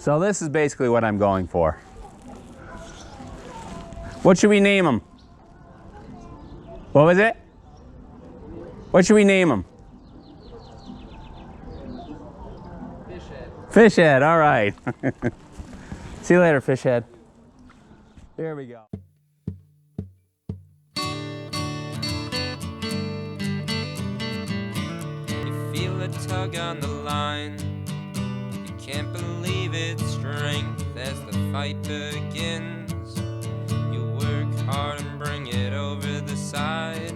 So this is basically what I'm going for. What should we name him? What was it? What should we name him? Fishhead. Fishhead, all right. See you later, Fishhead. There we go. You feel a tug on the line. You can't believe its strength as the fight begins. You work hard and bring it over the side.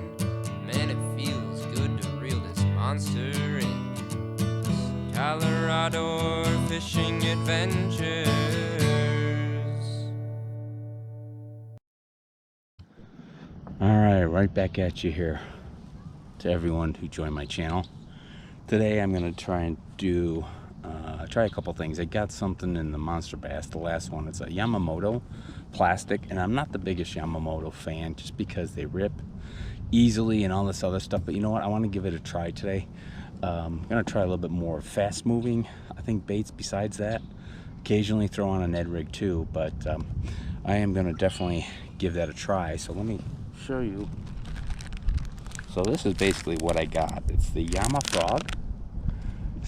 Man, it feels good to reel this monster in. Colorado fishing adventures. All right back at you here to everyone who joined my channel. Today I'm going to try and do try a couple things. I got something in the monster bass, the last one. It's a Yamamoto plastic, and I'm not the biggest Yamamoto fan just because they rip easily and all this other stuff, but you know what, I want to give it a try today. I'm going to try a little bit more fast moving, I think, baits besides that. Occasionally throw on a Ned rig too, but I am going to definitely give that a try. So let me show you. So this is basically what I got. It's the Yama Frog.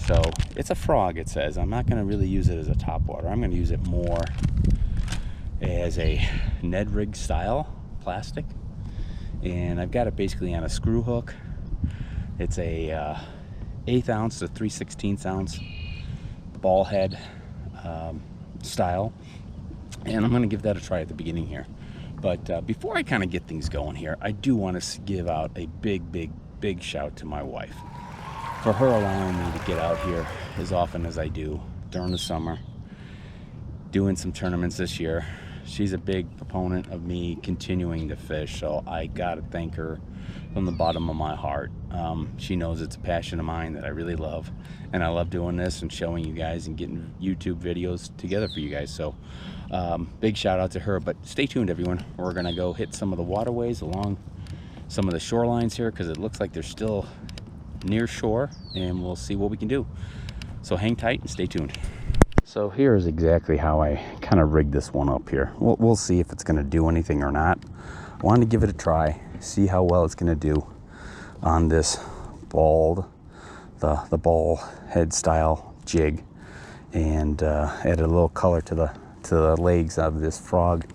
So it's a frog, it says. I'm not going to really use it as a topwater. I'm going to use it more as a Ned rig style plastic. And I've got it basically on a screw hook. It's a 1/8 ounce to 3/16 ounce ball head style. And I'm going to give that a try at the beginning here. But before I kind of get things going here, I do want to give out a big shout to my wife for her allowing me to get out here as often as I do during the summer, doing some tournaments this year. She's a big proponent of me continuing to fish, so I gotta thank her from the bottom of my heart. She knows it's a passion of mine that I really love, and I love doing this and showing you guys and getting YouTube videos together for you guys. So big shout out to her. But stay tuned, everyone. We're gonna go hit some of the waterways along some of the shorelines here, because it looks like they're still near shore, and we'll see what we can do. So hang tight and stay tuned. So here is exactly how I kind of rigged this one up here. We'll see if it's going to do anything or not. I wanted to give it a try, see how well it's going to do on this ball head style jig, and add a little color to the legs of this frog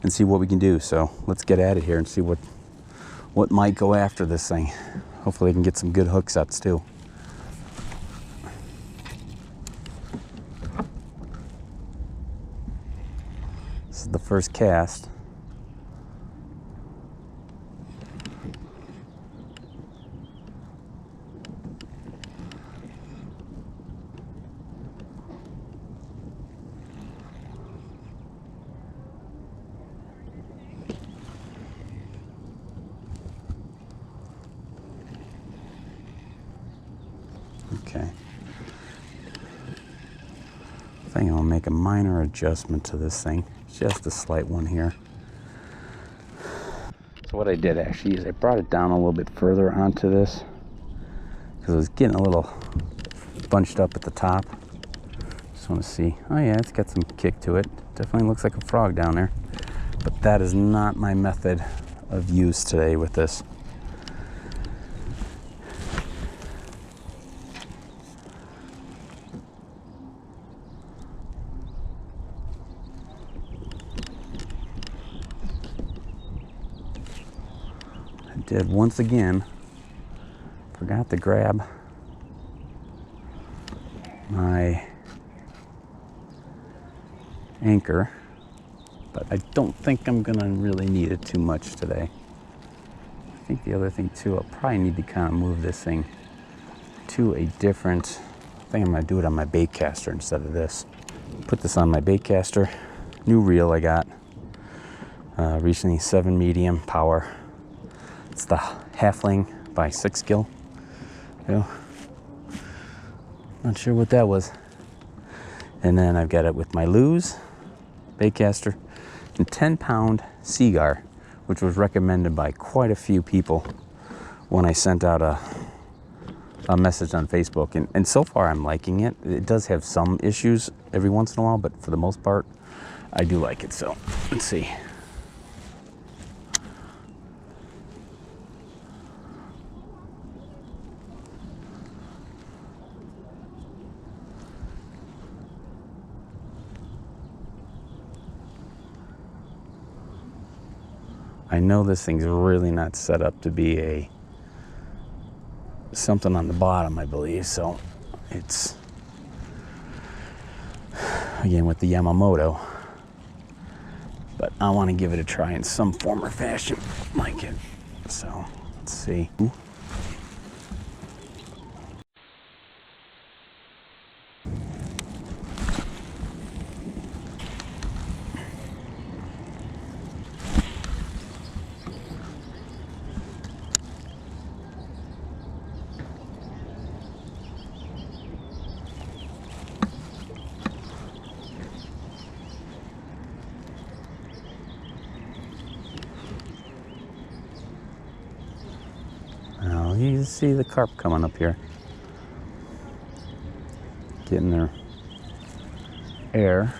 and see what we can do. So let's get at it here and see what might go after this thing. Hopefully I can get some good hook sets too. This is the first cast. Okay. I think I'll make a minor adjustment to this thing, just a slight one here. So what I did actually is I brought it down a little bit further onto this, because it was getting a little bunched up at the top. Just want to see. Oh yeah, it's got some kick to it. Definitely looks like a frog down there. But that is not my method of use today with this. Did once again, forgot to grab my anchor, but I don't think I'm gonna really need it too much today. I think the other thing too, I'll probably need to kind of move this thing to a different, I think I'm gonna do it on my bait caster instead of this. Put this on my bait caster, new reel I got recently, 7 medium power. It's the Halfling by 6 Gill. Yeah. Not sure what that was. And then I've got it with my Lew's baitcaster and 10-pound Seagar, which was recommended by quite a few people when I sent out a message on Facebook. And so far I'm liking it. It does have some issues every once in a while, but for the most part, I do like it. So let's see. I know this thing's really not set up to be a something on the bottom, I believe. So it's, again, with the Yamamoto, but I want to give it a try in some form or fashion like it. So let's see. Now you see the carp coming up here, getting their air.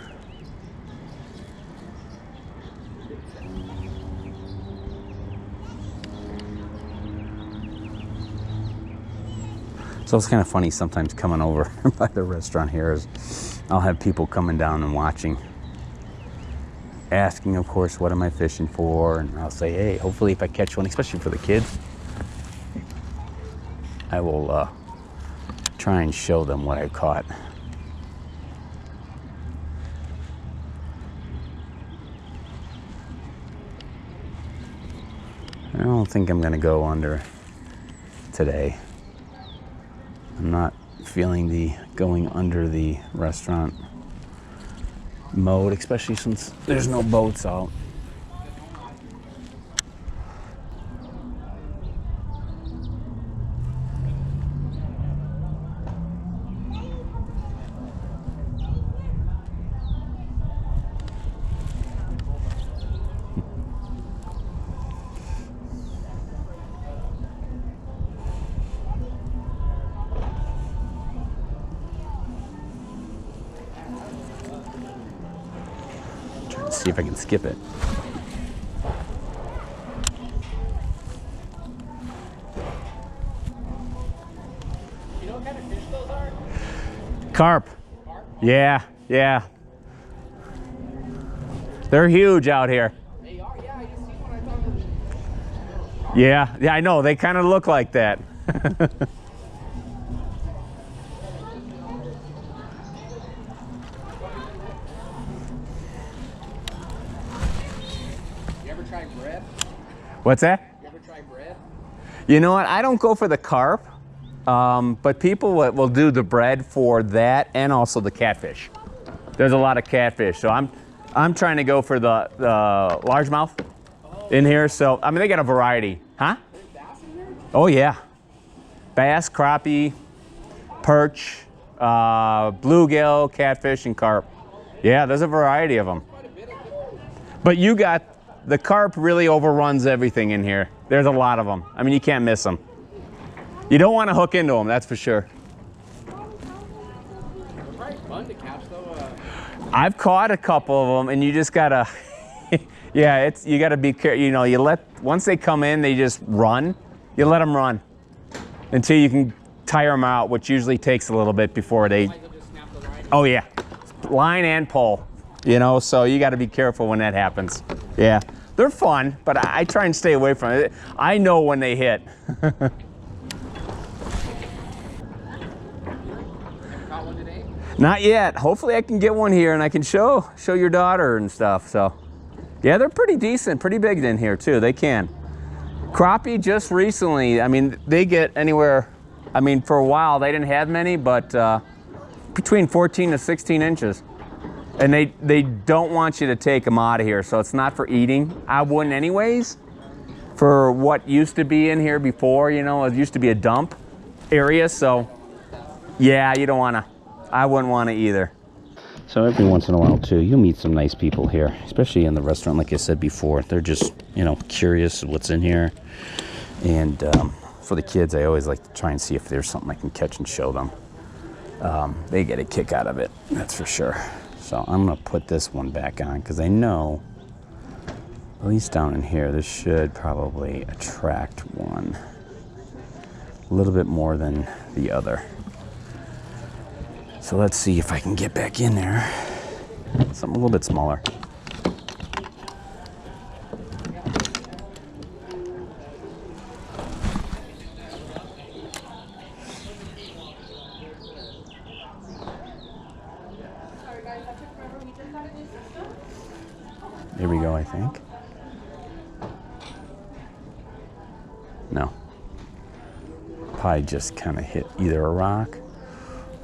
So it's kind of funny sometimes coming over by the restaurant here is I'll have people coming down and watching, asking, of course, what am I fishing for? And I'll say, hey, hopefully if I catch one, especially for the kids, I will try and show them what I caught. I don't think I'm gonna go under today. I'm not feeling the going under the restaurant mode, especially since there's no boats out. See if I can skip it. You know what kind of fish those are? Carp. Carp? Yeah, yeah. They're huge out here. They are, yeah. I just seen one. I thought it was... Yeah, I know. They kind of look like that. You ever try bread? What's that? You ever try bread? You know what? I don't go for the carp, but people will do the bread for that and also the catfish. There's a lot of catfish, so I'm trying to go for the largemouth in here. So I mean, they got a variety, huh? There's bass in there? Oh yeah, bass, crappie, perch, bluegill, catfish, and carp. Yeah, there's a variety of them. Quite a bit of them. But you got the carp really overruns everything in here. There's a lot of them. I mean, you can't miss them. You don't want to hook into them, that's for sure. They're probably fun to catch though. I've caught a couple of them, and you just gotta, yeah, you gotta be careful. You know, once they come in, they just run. You let them run until you can tire them out, which usually takes a little bit before they. They'll just snap the line. Oh yeah, line and pole. You know, so you got to be careful when that happens. Yeah, they're fun, but I try and stay away from it. I know when they hit. Ever caught one today? Not yet. Hopefully I can get one here and I can show your daughter and stuff. So yeah, they're pretty decent, pretty big in here too. They can. Crappie just recently, I mean, they get anywhere, I mean, for a while they didn't have many, but between 14 to 16 inches. And they don't want you to take them out of here, so it's not for eating. I wouldn't anyways. For what used to be in here before, you know, it used to be a dump area, so yeah, you don't want to. I wouldn't want to either. So every once in a while too, you'll meet some nice people here, especially in the restaurant. Like I said before, they're just, you know, curious what's in here. And for the kids, I always like to try and see if there's something I can catch and show them. They get a kick out of it, that's for sure. So I'm gonna put this one back on because I know, at least down in here, this should probably attract one a little bit more than the other. So let's see if I can get back in there. Something a little bit smaller. Here we go, I think. No. Probably just kind of hit either a rock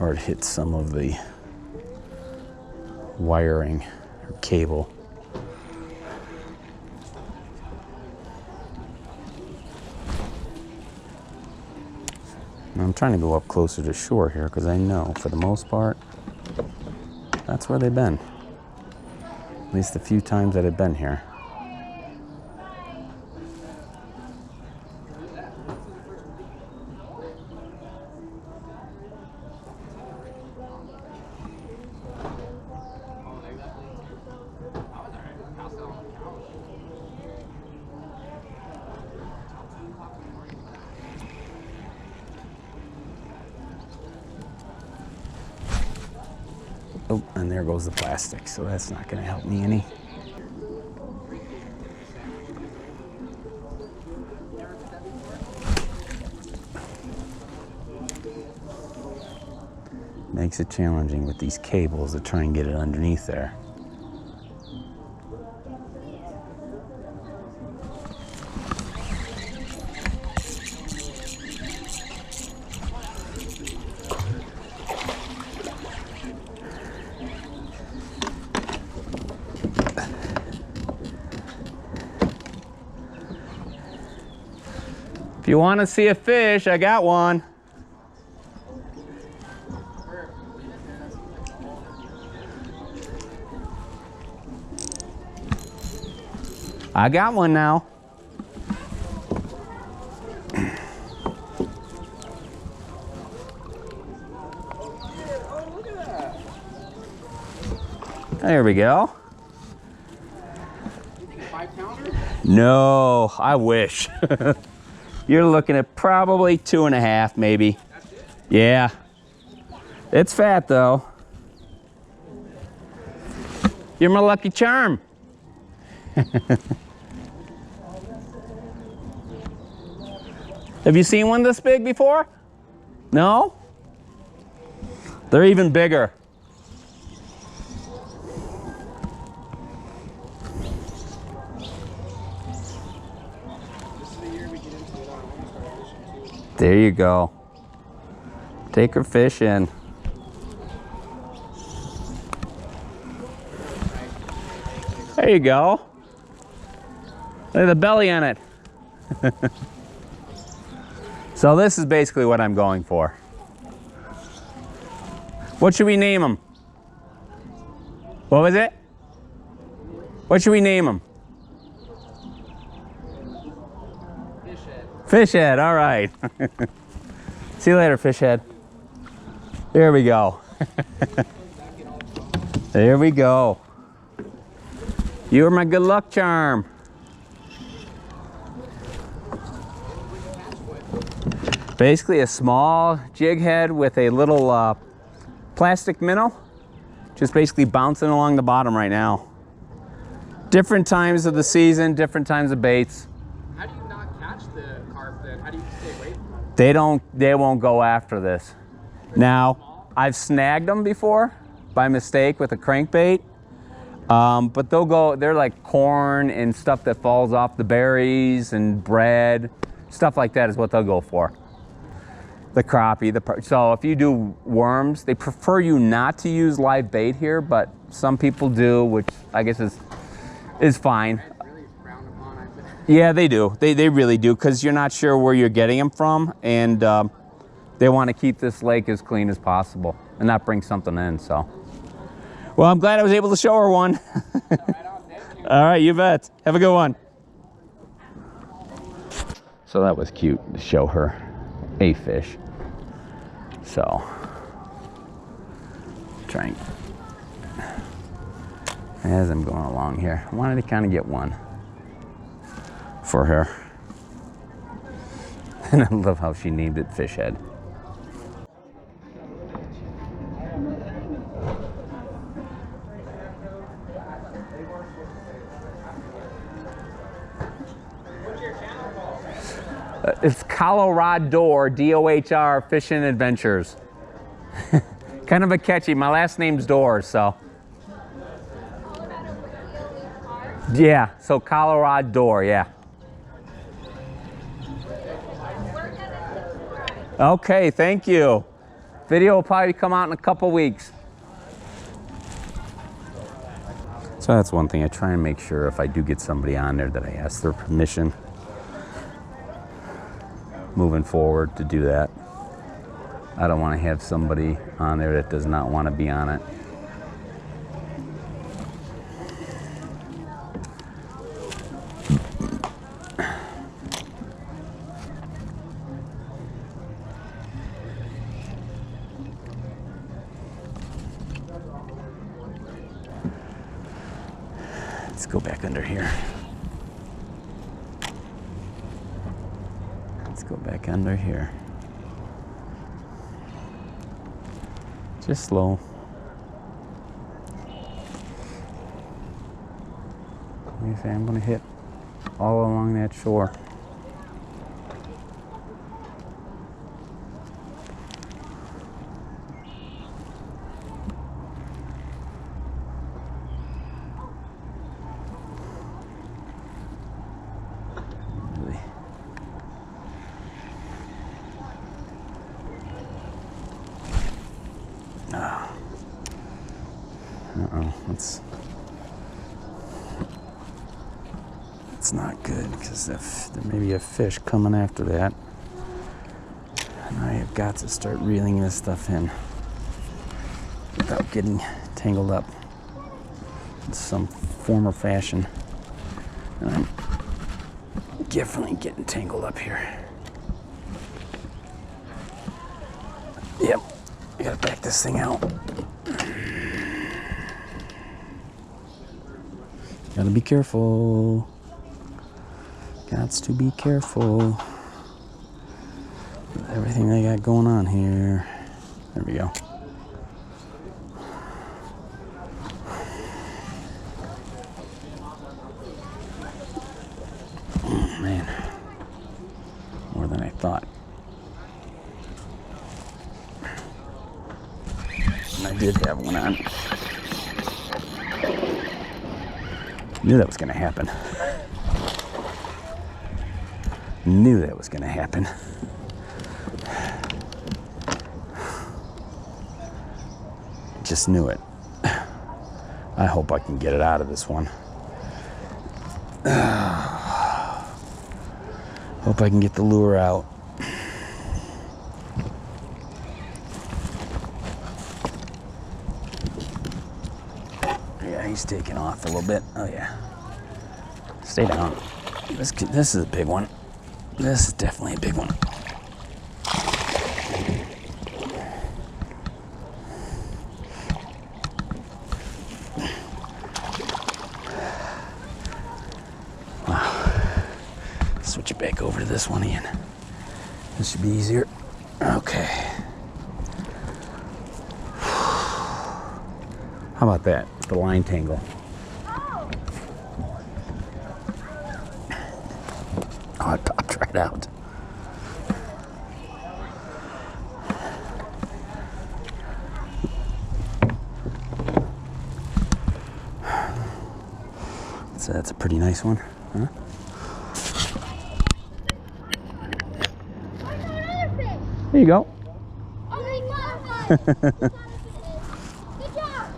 or it hit some of the wiring or cable. Now I'm trying to go up closer to shore here because I know for the most part that's where they've been. At least the few times that I've been here. Oh, and there goes the plastic, so that's not going to help me any. Makes it challenging with these cables to try and get it underneath there. If you want to see a fish, I got one. I got one now. There we go. You think 5 pounder? No, I wish. You're looking at probably 2.5 maybe. That's it? Yeah. It's fat though. You're my lucky charm. Have you seen one this big before? No? They're even bigger. There you go. Take her fish in. There you go. Look at the belly on it. So this is basically what I'm going for. What should we name him? What was it? What should we name him? Fish head, all right. See you later, fish head. There we go. There we go. You were my good luck charm. Basically a small jig head with a little plastic minnow. Just basically bouncing along the bottom right now. Different times of the season, different times of baits. How do you not catch the carp then? How do you stay away from them? They won't go after this. Now, I've snagged them before by mistake with a crankbait. But they'll go, they're like corn and stuff that falls off the berries and bread. Stuff like that is what they'll go for. The crappie, so if you do worms, they prefer you not to use live bait here, but some people do, which I guess is fine. Really frowned upon, I think. Yeah, they do. They really do, because you're not sure where you're getting them from, and they want to keep this lake as clean as possible and not bring something in, so. Well, I'm glad I was able to show her one. Right on, thank you. All right, you bet. Have a good one. So that was cute to show her a fish. So trying as I'm going along here. I wanted to kind of get one for her. And I love how she named it Fish Head. It's Colorado, D-O-H-R, Fishing Adventures. Kind of a catchy, my last name's Door, so. Yeah, so Colorado, yeah. Okay, thank you. Video will probably come out in a couple weeks. So that's one thing, I try and make sure if I do get somebody on there that I ask their permission moving forward to do that. I don't want to have somebody on there that does not want to be on it. Let's go back under here. Let's go back under here. Just slow. I'm going to hit all along that shore. Really. Uh-oh, it's not good because if there may be a fish coming after that, and I have got to start reeling this stuff in without getting tangled up in some form or fashion. And I'm definitely getting tangled up here. Yep, I gotta back this thing out. Gotta be careful. Gots to be careful with everything they got going on here. There we go. Oh, man, more than I thought. And I did have one on. Knew that was gonna happen. Knew that was gonna happen. Just knew it. I hope I can get it out of this one. Hope I can get the lure out. Yeah, he's taking off a little bit. Oh yeah. Stay down. This is a big one. This is definitely a big one. Wow. Switch it back over to this one, Ian. This should be easier. Okay. How about that? The line tangle. Oh, it popped right out. So that's a pretty nice one, huh? There you go.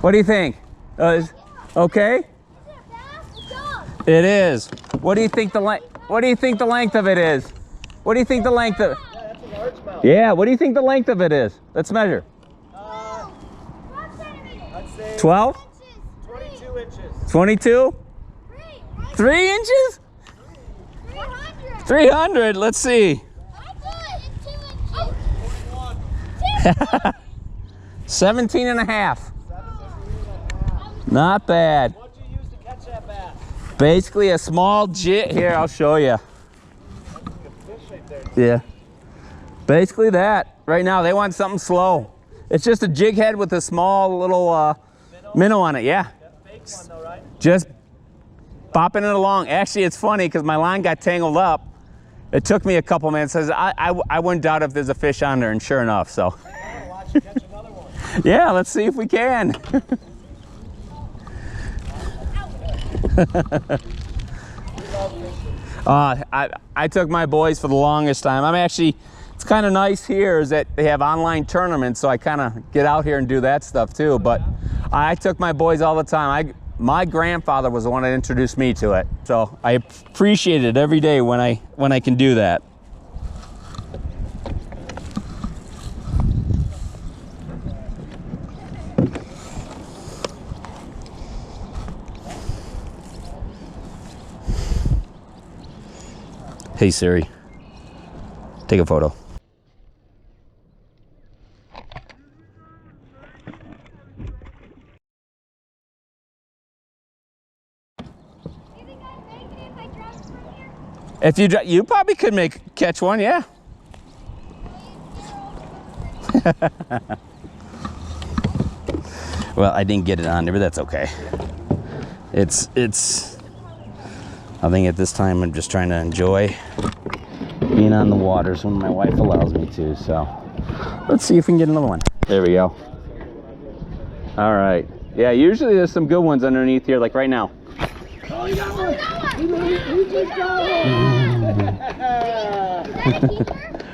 What do you think? Okay? It is. What do you think the length? What do you think the length of it is? What do you think the length of? Yeah, that's a largemouth. Yeah. What do you think the length of it is? Let's measure. 12 centimeters. I'd say 12? 22 inches. 22? 3 inches? 300. 300. Let's see. 21. 17 and a half. Not bad. What'd you use to catch that bass? Basically a small jig. Here, I'll show you. That's like a fish right there. Yeah. Basically that. Right now, they want something slow. It's just a jig head with a small little minnow on it. Yeah. Fake one though, right? Just bopping it along. Actually, it's funny because my line got tangled up. It took me a couple minutes. I wouldn't doubt if there's a fish on there, and sure enough, so. I'll watch you catch another one. Yeah, let's see if we can. I took my boys for the longest time. It's kind of nice here is that they have online tournaments, so I kind of get out here and do that stuff too. But I took my boys all the time. My grandfather was the one that introduced me to it, so I appreciate it every day when I can do that. Hey Siri, take a photo. If you probably could catch one, yeah. Well, I didn't get it on there, but that's okay. I think at this time I'm just trying to enjoy being on the waters when my wife allows me to. So let's see if we can get another one. There we go. All right. Yeah, usually there's some good ones underneath here, like right now. Oh, you got one. He just got one.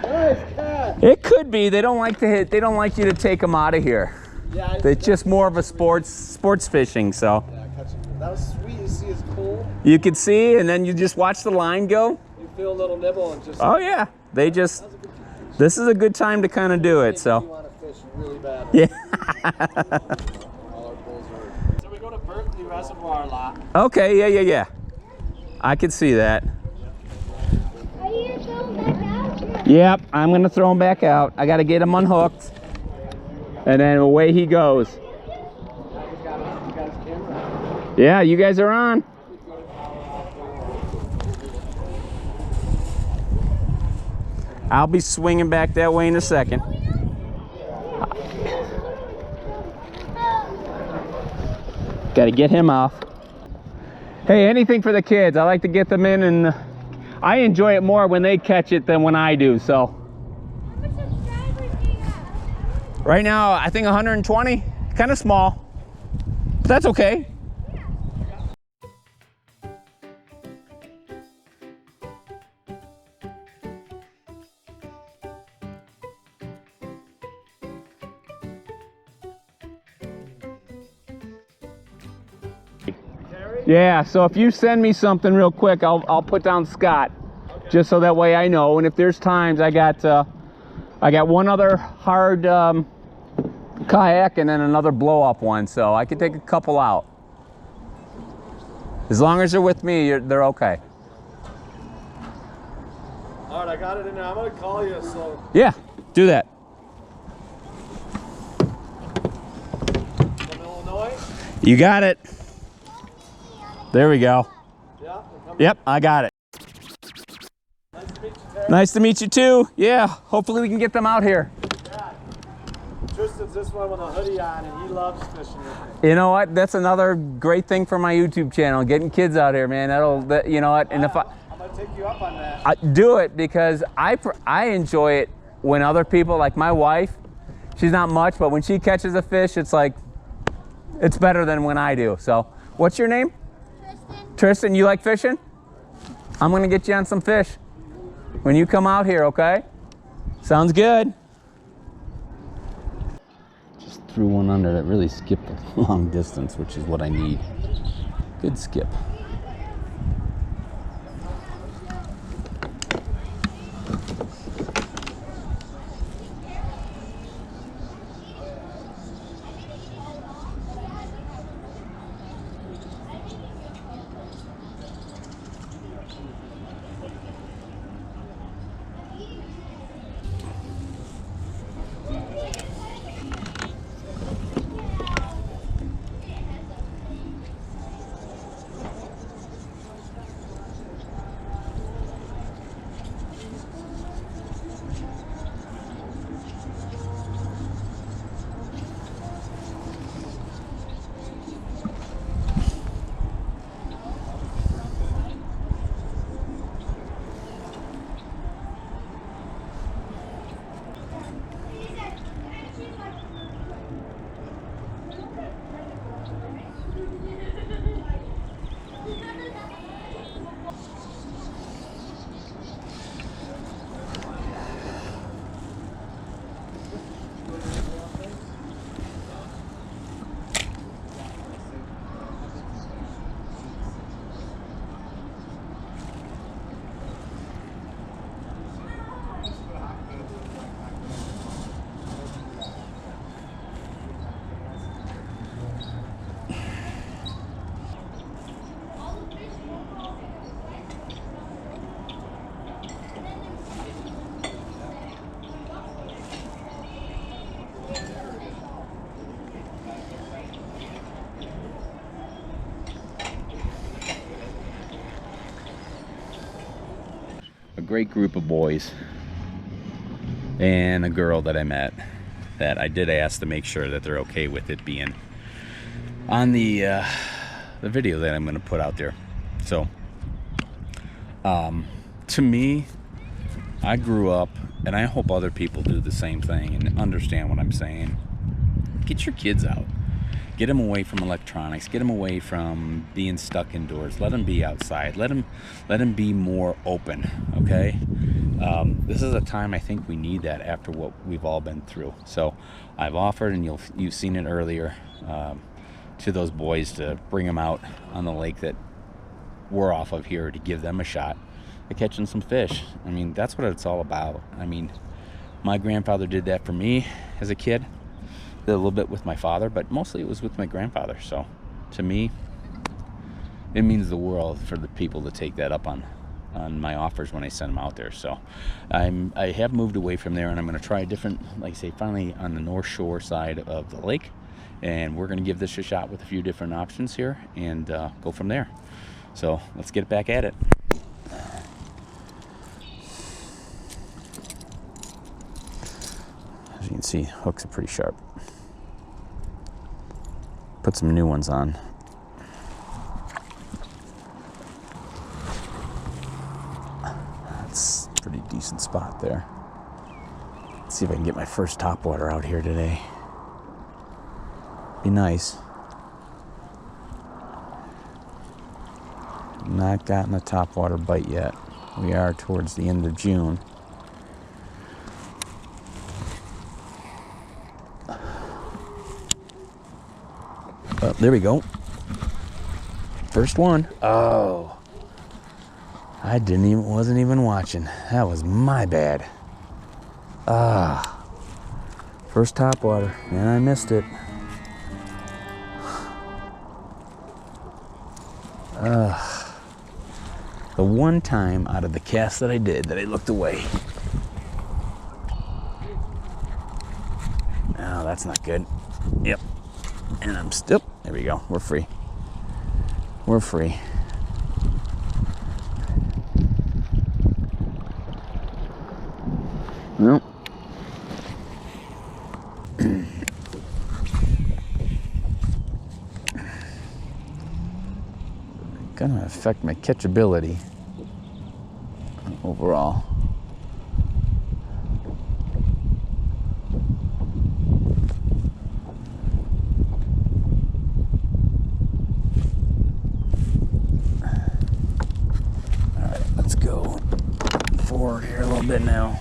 Nice catch. It could be. They don't like to hit. They don't like you to take them out of here. Yeah, It's just more of a sports fishing. So yeah, catch it. That was sweet. You see it's cool. you could see, and then you just watch the line go. You feel a little nibble and just. Oh yeah, they just. That was a good catch. This is a good time to kind of do it. You So want to fish really bad. yeah. All our pulls are. So we go to Berkeley Reservoir a lot. Okay. Yeah. I could see that. Are you gonna throw them back out? Yep, I'm gonna throw him back out. I gotta get him unhooked, and then away he goes. He's got his camera. Yeah, you guys are on. I'll be swinging back that way in a second. Gotta get him off. Hey, anything for the kids. I like to get them in, and I enjoy it more when they catch it than when I do, so. How much subscribers do you have? Right now, I think 120, kind of small. But that's okay. Yeah, so if you send me something real quick, I'll put down Scott, just so that way I know. And if there's times I got one other hard kayak and then another blow up one, so I can take a couple out. As long as they're with me, they're okay. All right, I got it in there. I'm gonna call you. So. Yeah, do that. From Illinois. You got it. There we go. Yeah. Yep, I got it. Nice to meet you, Terry. Nice to meet you too. Yeah, hopefully we can get them out here. Yeah. Tristan's this one with a hoodie on, and he loves fishing with me. You know what? That's another great thing for my YouTube channel. Getting kids out here, man. You know what? And if I'm gonna take you up on that. I do it because I enjoy it when other people, like my wife, she's not much, but when she catches a fish, it's like, it's better than when I do. So, what's your name? Tristan, you like fishing? I'm gonna get you on some fish when you come out here, okay? Sounds good. Just threw one under that really skipped a long distance, which is what I need. Good skip. great group of boys and a girl that I met that I did ask to make sure that they're okay with it being on the video that I'm going to put out there. So to me, I grew up, and I hope other people do the same thing and understand what I'm saying. Get your kids out. Get them away from electronics. Get them away from being stuck indoors. Let them be outside. Let them be more open, okay? This is a time I think we need that after what we've all been through. So I've offered, and you've seen it earlier, to those boys to bring them out on the lake that we're off of here to give them a shot at catching some fish. I mean, that's what it's all about. I mean, my grandfather did that for me as a kid. Did a little bit with my father, but mostly it was with my grandfather. So to me, it means the world for the people to take that up on my offers when I send them out there. So I have moved away from there, and I'm going to try a different, like I say, finally on the North Shore side of the lake, and we're going to give this a shot with a few different options here and go from there. So let's get back at it. As you can see, hooks are pretty sharp. Put some new ones on. That's a pretty decent spot there. Let's see if I can get my first topwater out here today. Be nice. Not gotten a topwater bite yet. We are towards the end of June. Oh, there we go. First one. Oh, I wasn't even watching. That was my bad. First topwater, and I missed it. The one time out of the cast that I did that I looked away. Oh, that's not good. Yep. And I'm still, there we go. We're free. We're free. Well. Gonna affect my catchability overall. All right, let's go forward here a little bit now.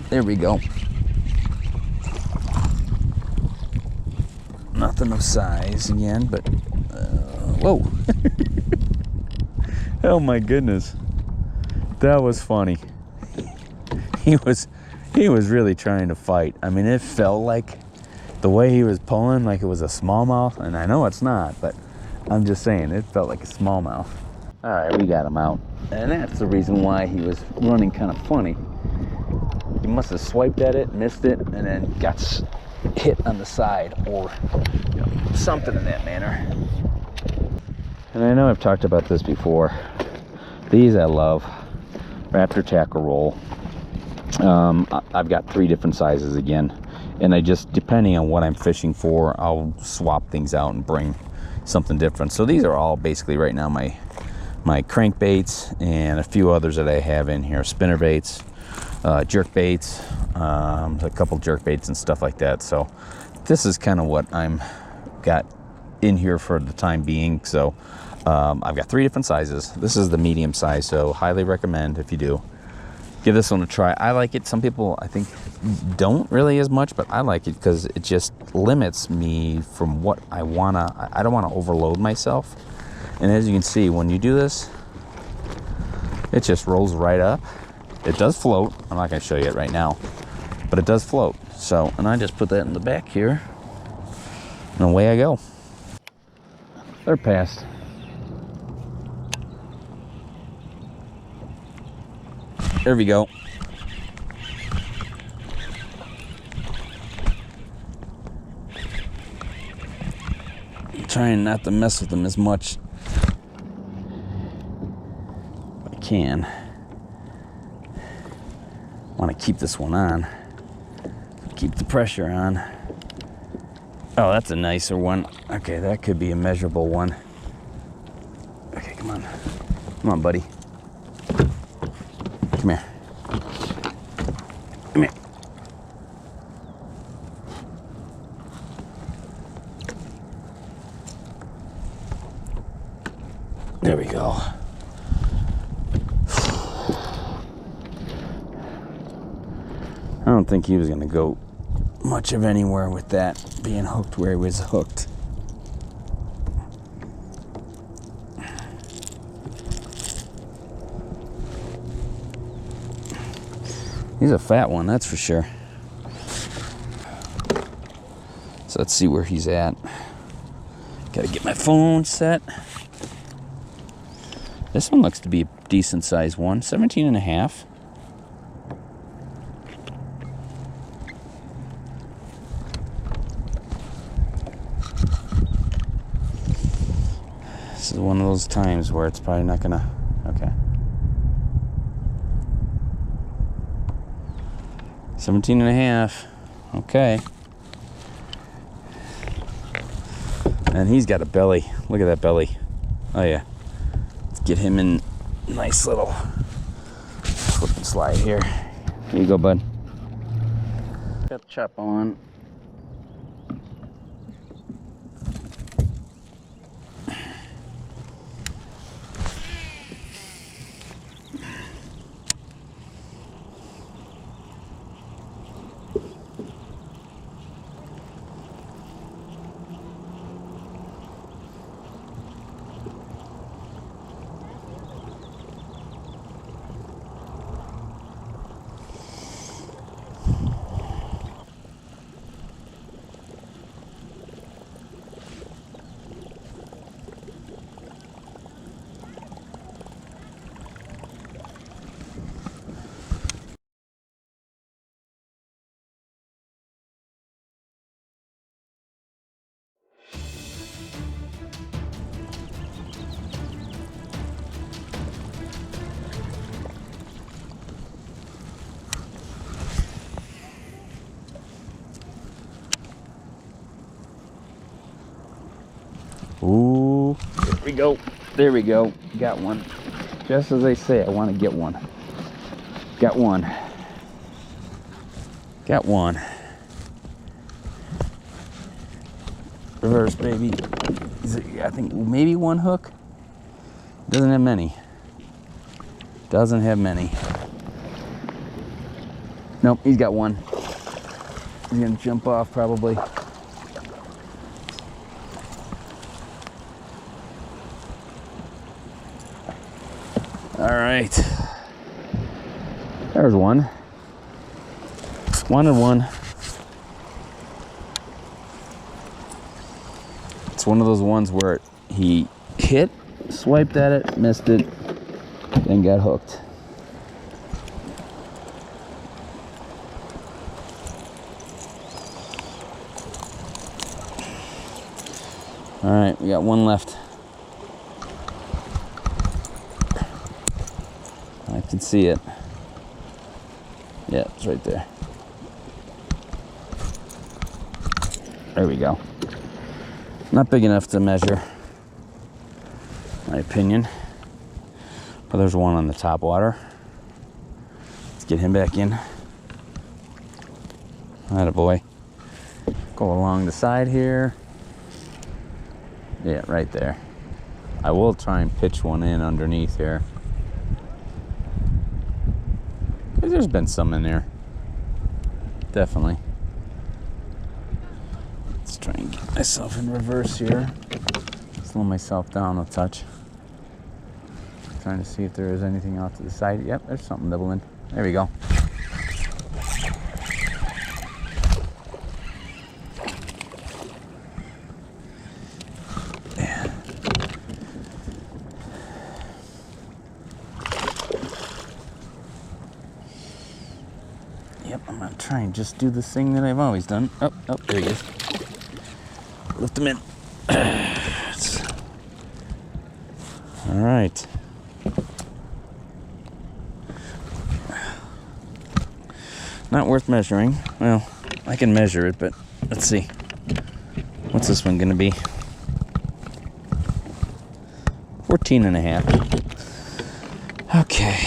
There we go. Nothing of size again, but whoa. Oh my goodness. That was funny. He was really trying to fight. I mean, it felt like the way he was pulling like it was a smallmouth, and I know it's not, but I'm just saying it felt like a smallmouth. All right, we got him out. And that's the reason why he was running kind of funny. He must have swiped at it, missed it, and then got hit on the side or something in that manner. And I know I've talked about this before. These I love. Wraptor Tackle Roll. I've got 3 different sizes again. And I just, depending on what I'm fishing for, I'll swap things out and bring something different. So these are all basically right now my crankbaits and a few others that I have in here. Spinner baits. Jerk baits, a couple jerk baits and stuff like that. So this is kind of what I'm got in here for the time being. So I've got 3 different sizes. This is the medium size, so highly recommend if you do. Give this one a try. I like it. Some people I think don't really as much, but I like it because it just limits me from what I wanna. I don't want to overload myself. And as you can see, when you do this, it just rolls right up. It does float. I'm not going to show you it right now, but it does float. So, and I just put that in the back here, and away I go. They're past. There we go. Trying not to mess with them as much as I can. Want to keep this one on. Keep the pressure on. Oh, that's a nicer one. Okay, that could be a measurable one. Okay, come on. Come on, buddy. Come here. Come here. There we go. I don't think he was going to go much of anywhere with that being hooked where he was hooked. He's a fat one, that's for sure. So let's see where he's at. Gotta get my phone set. This one looks to be a decent sized one, 17 and a half. This is one of those times where it's probably not gonna, okay. 17 and a half, okay. And he's got a belly, look at that belly. Oh yeah, let's get him in nice little slip and slide here. Here you go, bud. Got the chop on. Ooh, there we go. There we go. Got one. Just as they say, I want to get one. Got one. Got one. Reverse, baby. I think maybe one hook. Doesn't have many. Doesn't have many. Nope, he's got one. He's gonna jump off probably. All right, there's one. One and one. It's one of those ones where he hit, swiped at it, missed it, then got hooked. All right, we got one left. I can see it. Yeah, it's right there. There we go. Not big enough to measure, in my opinion. But there's one on the top water. Let's get him back in. Attaboy. Go along the side here. Yeah, right there. I will try and pitch one in underneath here. There's been some in there. Definitely. Let's try and get myself in reverse here. Slow myself down a touch. Trying to see if there is anything out to the side. Yep, there's something nibbling. There we go. try and just do this thing that I've always done. Oh, there he is. Lift him in. All right. Not worth measuring. Well, I can measure it, but let's see. What's this one gonna be? 14.5. Okay.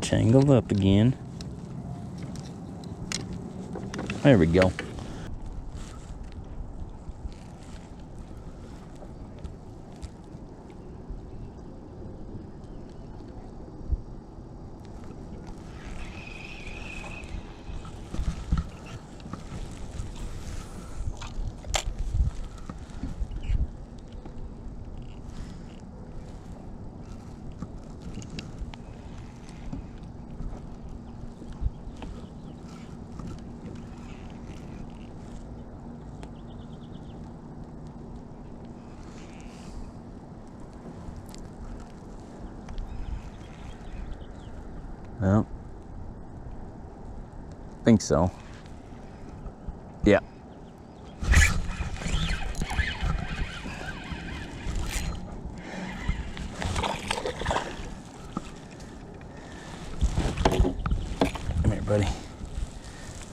Tangled up again. There we go. Well, think so. Yeah. Come here, buddy.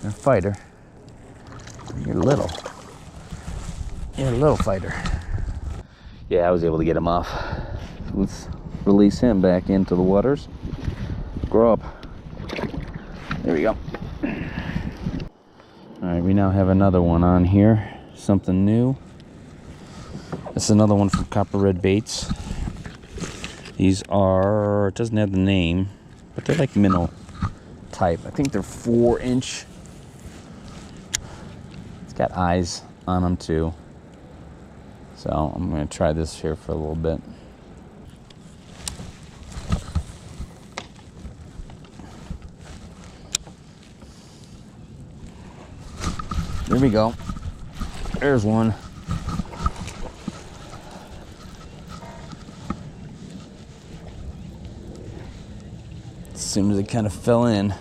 You're a fighter. You're little. You're a little fighter. Yeah, I was able to get him off. Let's release him back into the waters. Grow up. There we go. All right, we now have another one on here. Something new. This is another one from Copper Red Baits. These are, it doesn't have the name, but they're like minnow type. I think they're 4-inch. It's got eyes on them too. So I'm gonna try this here for a little bit. There we go. There's one. As soon as it kind of fell in.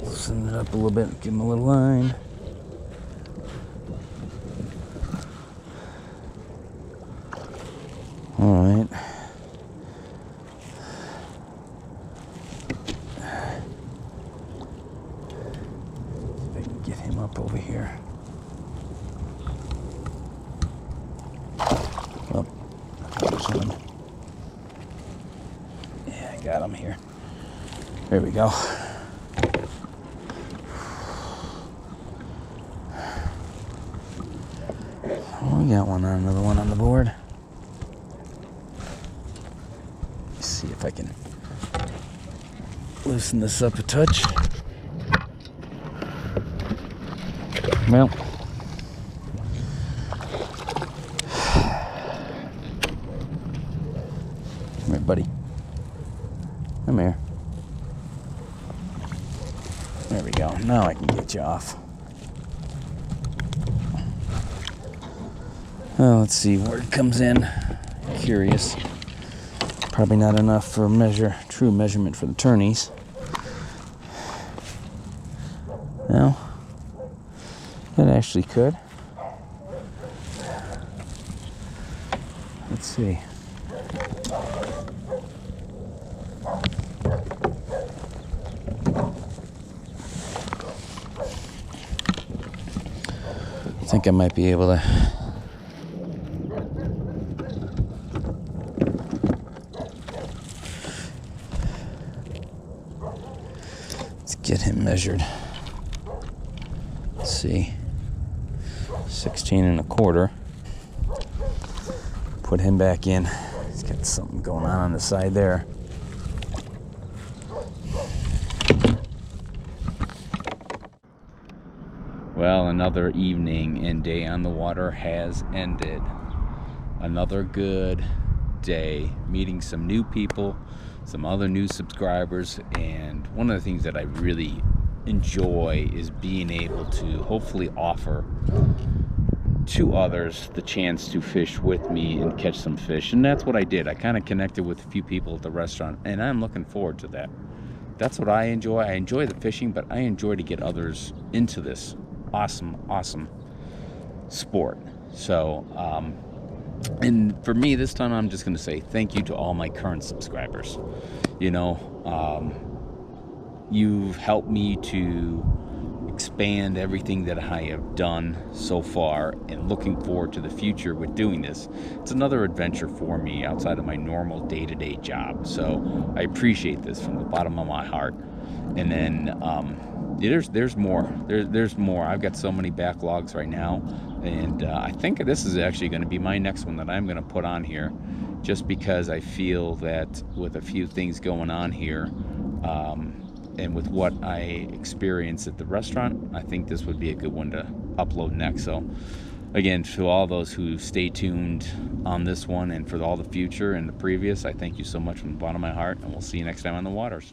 Loosen it up a little bit, give him a little line. All right. Get him up over here. Oh, there's one. Yeah, I got him here. There we go. Oh, we got one on, another one on the board. Let's see if I can loosen this up a touch. Well, come here, buddy. Come here. There we go. Now I can get you off. Well, let's see where it comes in. Curious. Probably not enough for true measurement for the tourneys. Well, it actually could. Let's see. I think I might be able to get him measured. Let's see. 16.25. Put him back in. He's got something going on the side there. Well, another evening and day on the water has ended. Another good day, meeting some new people, some other new subscribers, and one of the things that I really enjoy is being able to hopefully offer two others the chance to fish with me and catch some fish, and that's what I did. I kind of connected with a few people at the restaurant, and I'm looking forward to that. That's what I enjoy. I enjoy the fishing, but I enjoy to get others into this awesome sport. So and for me this time, I'm just going to say thank you to all my current subscribers. You know, you've helped me to expand everything that I have done so far, and looking forward to the future with doing this. It's another adventure for me outside of my normal day-to-day job, so I appreciate this from the bottom of my heart. And then there's more. There's more. I've got so many backlogs right now, and I think this is actually going to be my next one that I'm going to put on here, just because I feel that with a few things going on here, and with what I experienced at the restaurant, I think this would be a good one to upload next. So again, to all those who stay tuned on this one and for all the future and the previous, I thank you so much from the bottom of my heart, and we'll see you next time on the waters.